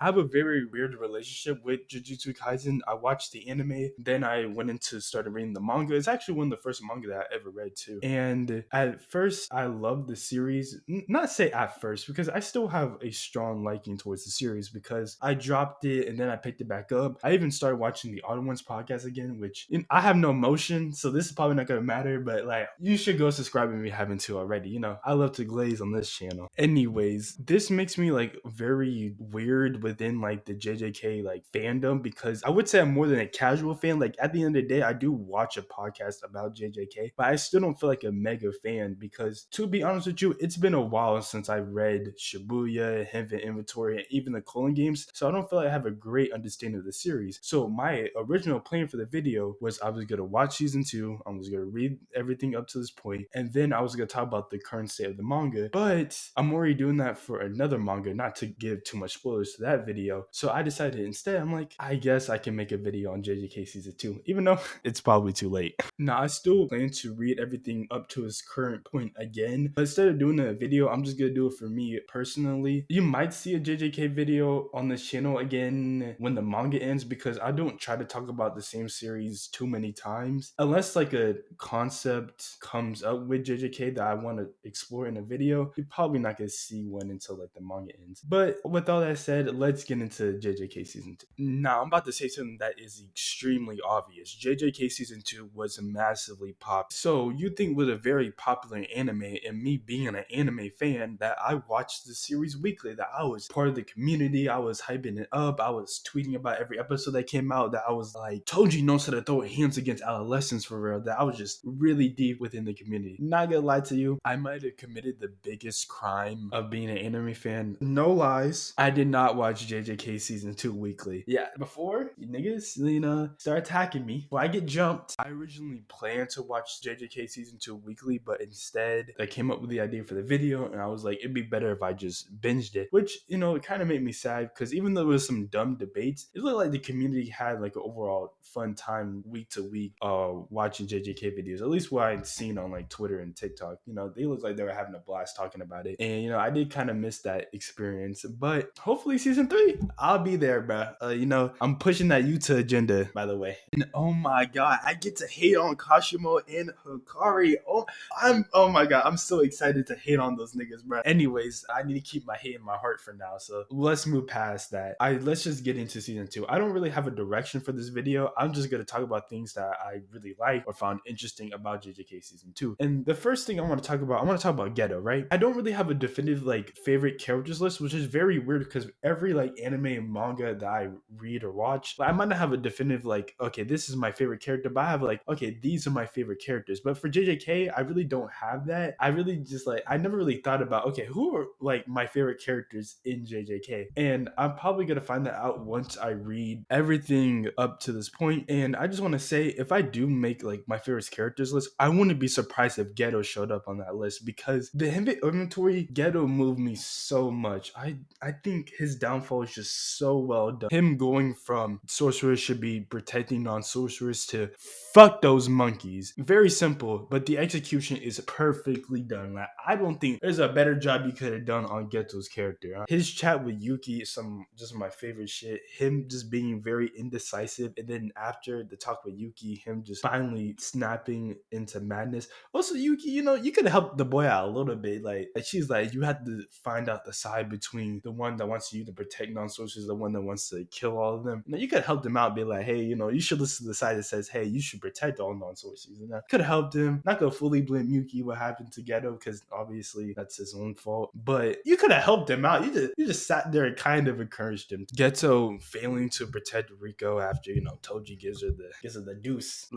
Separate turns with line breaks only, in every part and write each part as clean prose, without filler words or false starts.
I have a very weird relationship with Jujutsu Kaisen. I watched the anime, then I went into started reading the manga. It's actually one of the first manga that I ever read too. And at first, I loved the series. Not say at first, because I still have a strong liking towards the series because I dropped it and then I picked it back up. I even started watching the Other Ones podcast again, which I have no emotion, so this is probably not gonna matter. But like, you should go subscribe if you haven't to already. I love to glaze on this channel. Anyways, this makes me like very weird within like the JJK like fandom because I would say I'm more than a casual fan. Like at the end of the day, I do watch a podcast about JJK, but I still don't feel like a mega fan because to be honest with you, it's been a while since I read Shibuya, Heaven Inventory, and even the Culling games. So I don't feel like I have a great understanding of the series. So my original plan for the video was I was gonna watch season 2, I was gonna read everything up to this point, and then I was gonna talk about the current state of the manga. But I'm already doing that for another manga, not to give too much spoilers to that video. So I decided instead, I'm like, I guess I can make a video on JJK season 2, even though it's probably too late. Now I still plan to read everything up to its current point again, but instead of doing a video, I'm just gonna do it for me personally. You might see a JJK video on this channel again when the manga ends because I don't try to talk about the same series too many times unless like a concept comes up with JJK that I want to explore in a video. You're probably not gonna see one until like the manga ends. But with all that said, let's get into JJK season 2. Now I'm about to say something that is extremely obvious. JJK season 2 was massively popular. So you think with a very popular anime and me being an anime fan that I watched the series weekly, that I was part of the community, I was hyping it up, I was tweeting about every episode that came out, that I was like, Toji knows how to throw hands against adolescents for real, that I was just really deep within the community. Not gonna lie to you, I might have committed the biggest crime of being an anime fan. No lies, I did not watch JJK season 2 weekly. Yeah, before you niggas, start attacking me, before I get jumped, I originally planned to watch JJK season 2 weekly, but instead I came up with the idea for the video and I was like, it'd be better if I just binged it, which, it kind of made me sad because even though there was some dumb debates, it looked like the community had like an overall fun time week to week watching JJK videos, at least what I'd seen on like Twitter and TikTok. They looked like they were having a blast talking about it, and I did kind of miss that experience, but hopefully season 3 I'll be there, bro. I'm pushing that Utah agenda, by the way. And oh my god, I get to hate on Kashimo and Hikari. Oh my god, I'm so excited to hate on those niggas, bro. Anyways, I need to keep my hate in my heart for now, so let's move past that. Let's just get into season 2. I don't really have a direction for this video. I'm just gonna talk about things that I really like or found interesting about JJK season 2. And the first thing I want to talk about Geto, right? I don't really have a definitive like favorite characters list, which is very weird because every like anime and manga that I read or watch, I might not have a definitive like, okay, this is my favorite character, but I have like, okay, these are my favorite characters. But for JJK, I really don't have that. I really just like, I never really thought about, okay, who are like my favorite characters in JJK? And I'm probably gonna find that out once I read everything up to this point. And I just want to say, if I do make like my favorite characters list, I wouldn't be surprised if Geto showed up on that list because the inventory Geto moved me so much. I think his downfall is just so well done. Him going from sorcerers should be protecting non-sorcerers to fuck those monkeys. Very simple, but the execution is perfectly done. Like, I don't think there's a better job you could have done on Geto's character. His chat with Yuki is just my favorite shit. Him just being very indecisive, and then after the talk with Yuki, him just finally snapping into madness. Also, Yuki, you could have helped the boy out a little bit. Like she's like, you had to find out the side between the one that wants you to protect non-sorcerers, the one that wants to kill all of them. You could have helped him out, be like, hey, you should listen to the side that says, hey, you should protect all non-sorcerers. Could have helped him. Not gonna fully blame Yuki what happened to Geto because obviously that's his own fault. But you could have helped him out. You just sat there and kind of encouraged him. Geto failing to protect Rico after Toji gives her the deuce.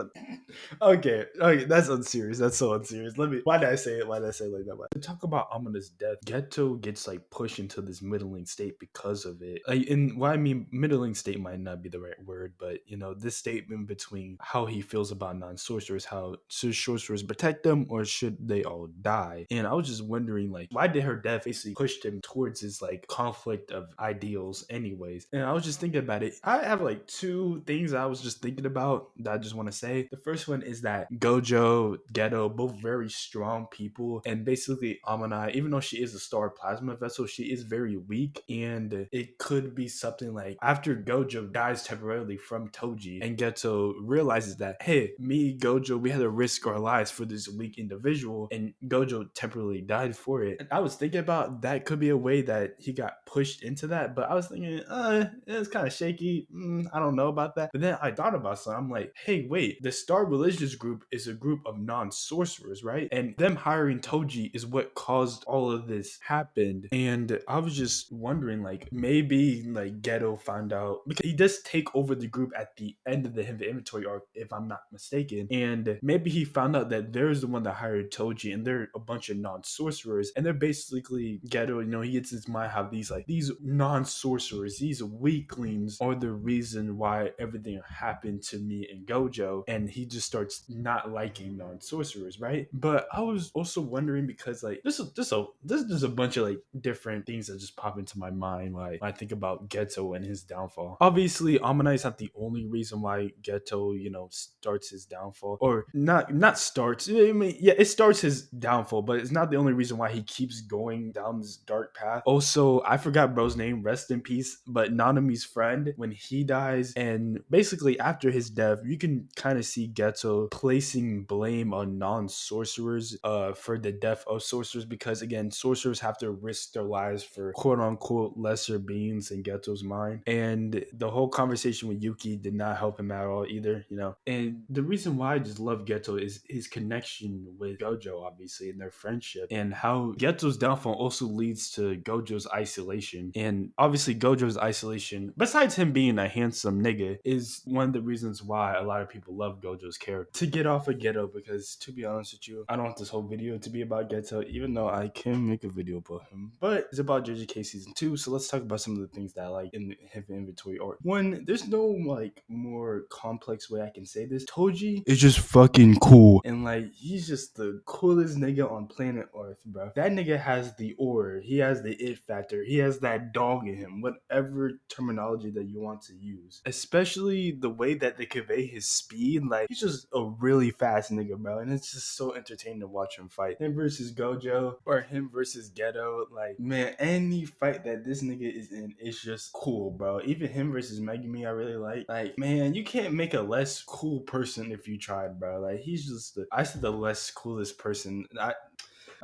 Okay, that's unserious. That's so unserious. Why did I say it? Why did I say it like that? To talk about Amanda's death, Geto gets like pushed into this middling state because of it. And what I mean, middling state might not be the right word, but this statement between how he feels about non-sorcerers, how should sorcerers protect them or should they all die? And I was just wondering, like, why did her death basically push him towards his like conflict of ideals, anyways? And I was just thinking about it. I have like two things I was just thinking about that I just want to say. The first one is that Gojo, Geto, both very strong people, and basically Amana, even though she is a star plasma vessel, she is very weak, and it could be something like after Gojo dies temporarily from Toji and Geto realizes that, hey, me, Gojo, we had to risk our lives for this weak individual, and Gojo temporarily died for it. And I was thinking about that could be a way that he got pushed into that, but I was thinking, it's kind of shaky. I don't know about that. But then I thought about something. I'm like, hey, wait, the Star Religious group is a group of non-sorcerers, right? And them hiring Toji is what caused all of this happened. And I was just wondering, like, maybe like Geto found out because he does take over the group at the end of the inventory arc, if I'm not mistaken. And maybe he found out that there's the one that hired Toji, and they're a bunch of non-sorcerers, and they're basically Geto. He gets his mind how these non-sorcerers, these weaklings, are the reason why everything happened to me and Gojo, and he just starts not liking non-sorcerers, right? But I was also wondering because like this is a bunch of like different things that just pop into my mind like when I think about Geto and his downfall. Obviously, Amina is not the only reason why Geto, starts his downfall, or not starts. I mean, yeah, it starts his downfall, but it's not the only reason why he keeps going down this dark path. Also, I forgot bro's name, rest in peace, but Nanami's friend, when he dies, and basically after his death, you can kind of see Geto placing blame on non-sorcerers for the death of sorcerers, because again, sorcerers have to risk their lives for quote unquote lesser beings in Geto's mind. And the whole conversation with Yuki did not help him at all either, And the reason why I just love Geto is his connection with Gojo, obviously, and their friendship, and how Geto's downfall also leads to Gojo's isolation. And obviously, Gojo's isolation, besides him being a handsome nigga, is one of the reasons why a lot of people love Gojo's character. To get off of Geto, because to be honest with you, I don't want this whole video to be about Geto, even though I can make a video about him. But it's about JJK season 2, so let's talk about some of the things that I like in the Heavy Inventory arc. One, there's no like more complex way I can say this. Toji is just fucking cool, and like he's just the coolest nigga on planet Earth, bro. That nigga has the aura, he has the it factor, he has that dog in him, whatever terminology that you want to use. Especially the way that they convey his speed, like he's just a really fast nigga, bro, and it's just so entertaining to watch him fight. Him versus Gojo or him versus Geto, like man, any fight that this nigga is in is just cool, bro. Even him versus Megumi, I really like. Like man, you can't make a less cool person if you tried, bro. Like he's just I said the less coolest person.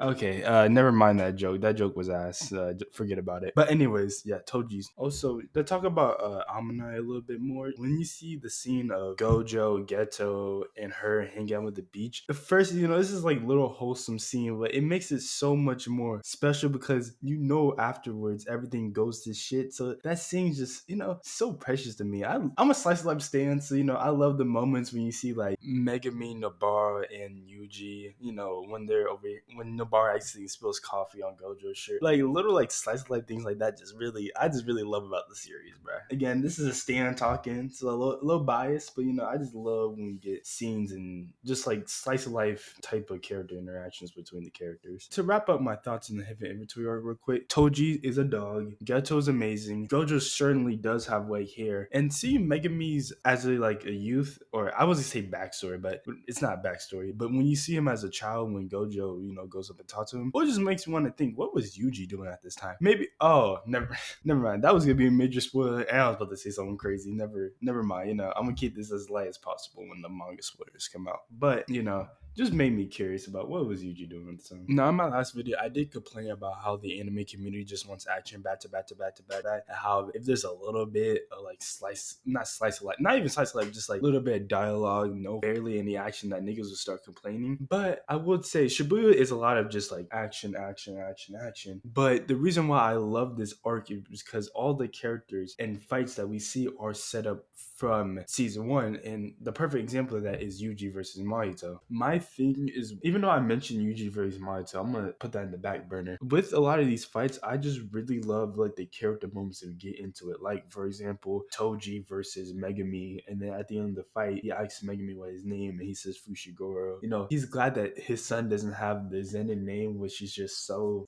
Okay, never mind that joke. That joke was ass. Forget about it. But anyways, yeah, Toji's. Also, to talk about Amanai a little bit more, when you see the scene of Gojo, Geto, and her hanging out with the beach, at first, this is like little wholesome scene, but it makes it so much more special because afterwards everything goes to shit. So that scene just, so precious to me. I'm a slice of life stan, so I love the moments when you see like Megami, Nobara, and Yuji, when they're over when Nobara actually spills coffee on Gojo's shirt. Like little like slice of life things like that I just really love about the series, bro. Again, this is a stan talking, so a little biased, but I just love when we get scenes and just like slice of life type of character interactions between the characters. To wrap up my thoughts in the Heavy Inventory arc real quick, Toji is a dog, Geto's amazing, Gojo certainly does have white hair, and seeing Megami's as a youth, or I was gonna say backstory, but it's not backstory, but when you see him as a child, when Gojo, goes up and talks to him, it just makes me want to think, what was Yuji doing at this time? Maybe, never mind. That was gonna be a major spoiler, and I was about to say something crazy. Never mind. I'm gonna keep this as light as possible when the manga spoilers come out. But just made me curious about what was Yuji doing at the time. Now, in my last video, I did complain about how the anime community just wants action back to back to back to back, and how if there's a little bit of like not even slice of life, just like a little bit of dialogue, barely any action, that niggas would start complaining. But I would say Shibuya is a lot of just like action, action, action, action. But the reason why I love this arc is because all the characters and fights that we see are set up from season 1, and the perfect example of that is Yuji versus Mahito. My thing is, even though I mentioned Yuji versus Mahito, I'm gonna put that in the back burner. With a lot of these fights, I just really love like the character moments that we get into it. Like for example, Toji versus Megami, and then at the end of the fight, he asks Megami what his name, and he says Fushiguro. He's glad that his son doesn't have the Zenin name, which is just so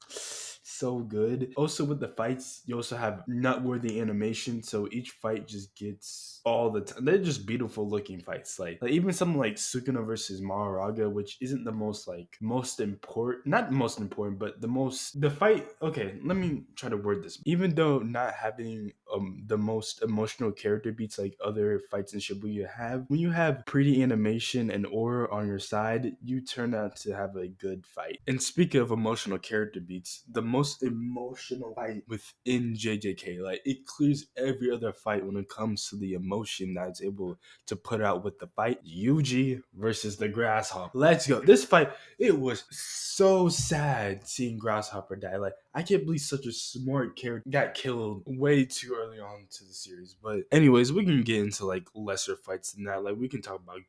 so good. Also with the fights, you also have nutworthy animation, so each fight just gets all the time. They're just beautiful looking fights. Like even something like Sukuna versus Maharaga, which isn't the most like most important, not most important, but the fight. Okay, let me try to word this. Even though not having the most emotional character beats like other fights in Shibuya have, when you have pretty animation and aura on your side, you turn out to have a good fight. And speaking of emotional character beats, the most emotional fight within JJK, like it clears every other fight when it comes to the emotion that it's able to put out with the fight. Yuji versus the Grasshopper. Let's go. This fight, it was so sad seeing Grasshopper die. Like, I can't believe such a smart character got killed way too early on to the series. But anyways, we can get into like lesser fights than that. Like we can talk about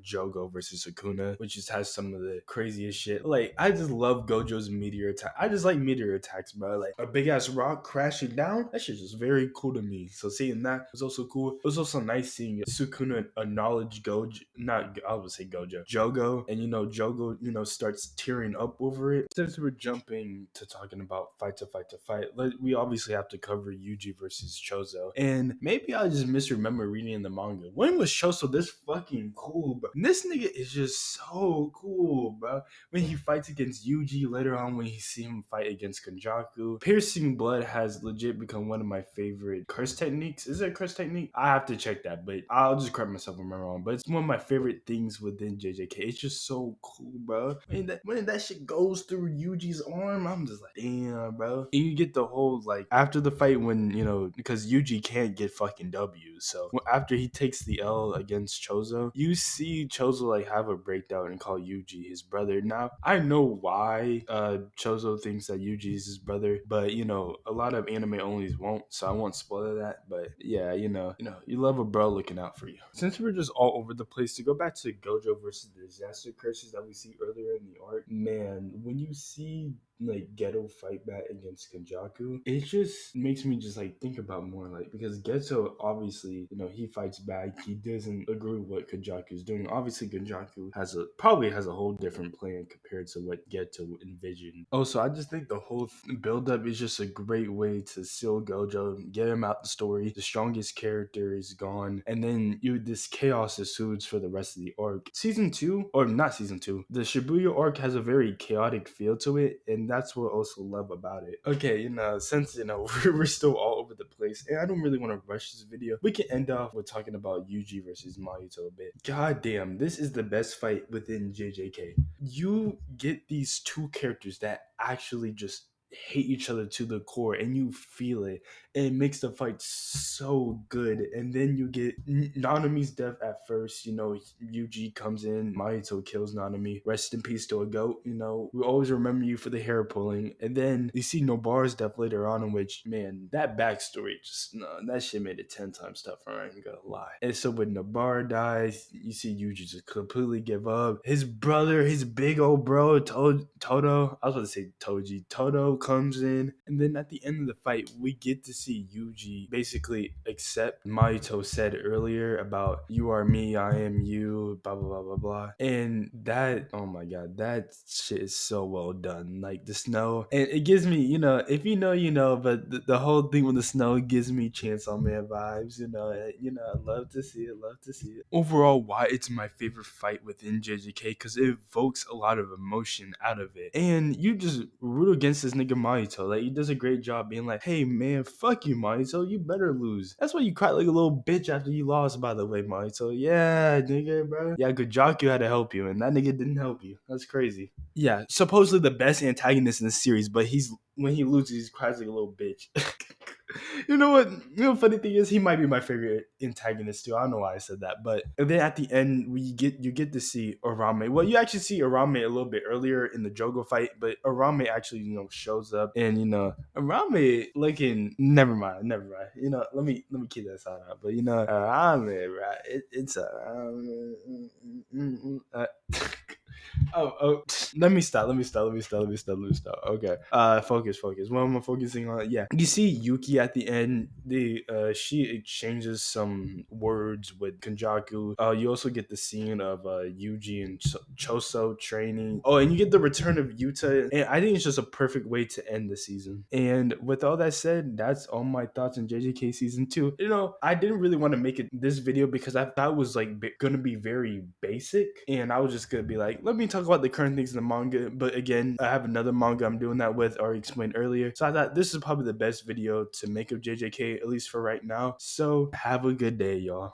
Jogo versus Sukuna, which just has some of the craziest shit. Like, I just love Gojo's meteor attack. I just like meteor attacks, bro. Like a big ass rock crashing down. That shit is very cool to me. So seeing that was also cool. It was also nice seeing Sukuna acknowledge Gojo, not I would say Gojo, Jogo, and Jogo, starts tearing up over it. Since we're jumping to talking about fight to fight to fight, we obviously have to cover Yuji versus Chozo. And maybe I just misremember reading in the manga. When was Chozo this fucking cool, bro? And this nigga is just so cool, bro. When he fights against Yuji, later on when you see him fight against Konjaku, piercing blood has legit become one of my favorite curse techniques. Is it a curse technique? I have to check that, but I'll just correct myself if I'm wrong. But it's one of my favorite things within JJK. It's just so cool, bro. When that shit goes through Yuji's arm, I'm just like, damn, bro. And you get the whole like after the fight when because Yuji can't get fucking W's. So after he takes the L against Chozo, you see Chozo like have a breakdown and call Yuji his brother. Now I know why Chozo thinks that Yuji is his brother, but a lot of anime onlys won't, so I won't spoil that. But yeah, you love a bro looking out for you. Since we're just all over the place, to go back to Gojo versus the disaster curses that we see earlier in the arc, man, when you see like Geto fight back against Kenjaku, it just makes me just like think about more like because Geto obviously he fights back, he doesn't agree with what Kenjaku is doing. Obviously Kenjaku probably has a whole different plan compared to what Geto envisioned. Also, I just think the whole build up is just a great way to seal Gojo, get him out the story. The strongest character is gone, and then this chaos ensues for the rest of the arc. Season 2, or not season 2, the Shibuya arc has a very chaotic feel to it, and that's what I also love about it. Okay, since we're still all over the place, and I don't really want to rush this video, we can end off with talking about Yuji versus Mayuto a bit. God damn, this is the best fight within JJK. You get these two characters that actually just hate each other to the core, and you feel it, and it makes the fight so good. And then you get Nanami's death at first. Yuji comes in, Mayuto kills Nanami. Rest in peace to a goat. We always remember you for the hair pulling. And then you see Nobara's death later on, in which, man, that backstory just that shit made it 10 times tougher. I ain't gonna lie. And so when Nobara dies, you see Yuji just completely give up. His brother, his big old bro, Toto, I was about to say Toji, Toto comes in, and then at the end of the fight, we get to see Yuji basically accept Mayuto said earlier about you are me, I am you, blah blah blah blah blah. And that, oh my god, that shit is so well done. Like the snow, and it gives me, if you know, but the whole thing with the snow gives me Chainsaw Man vibes. I love to see it, love to see it. Overall, why it's my favorite fight within JJK, because it evokes a lot of emotion out of it, and you just root against this nigga Mayuto. Like he does a great job being like, hey man, fuck you Mayuto, you better lose. That's why you cried like a little bitch after you lost, by the way, Mayuto. Yeah, nigga, bro. Yeah, Gojaku had to help you, and that nigga didn't help you. That's crazy. Yeah, supposedly the best antagonist in the series, but when he loses, he cries like a little bitch. You know what? Funny thing is, he might be my favorite antagonist too. I don't know why I said that, but and then at the end, you get to see Arame. Well, you actually see Arame a little bit earlier in the Jogo fight, but Arame actually shows up, and Arame looking. Never mind. Let me keep that side out. But Arame, right? It's a. Oh, let me stop. Let me stop. Let me stop. Let me stop. Let me stop. Okay. Focus, focus. What am I focusing on? Yeah. You see Yuki at the end. She exchanges some words with Kanjaku. You also get the scene of Yuji and Choso training. Oh, and you get the return of Yuta. And I think it's just a perfect way to end the season. And with all that said, that's all my thoughts on JJK season 2. I didn't really want to make it this video because I thought it was like gonna be very basic, and I was just gonna be like, let me talk about the current things in the manga. But again, I have another manga I'm doing that with, already explained earlier. So I thought this is probably the best video to make of JJK, at least for right now. So have a good day, y'all.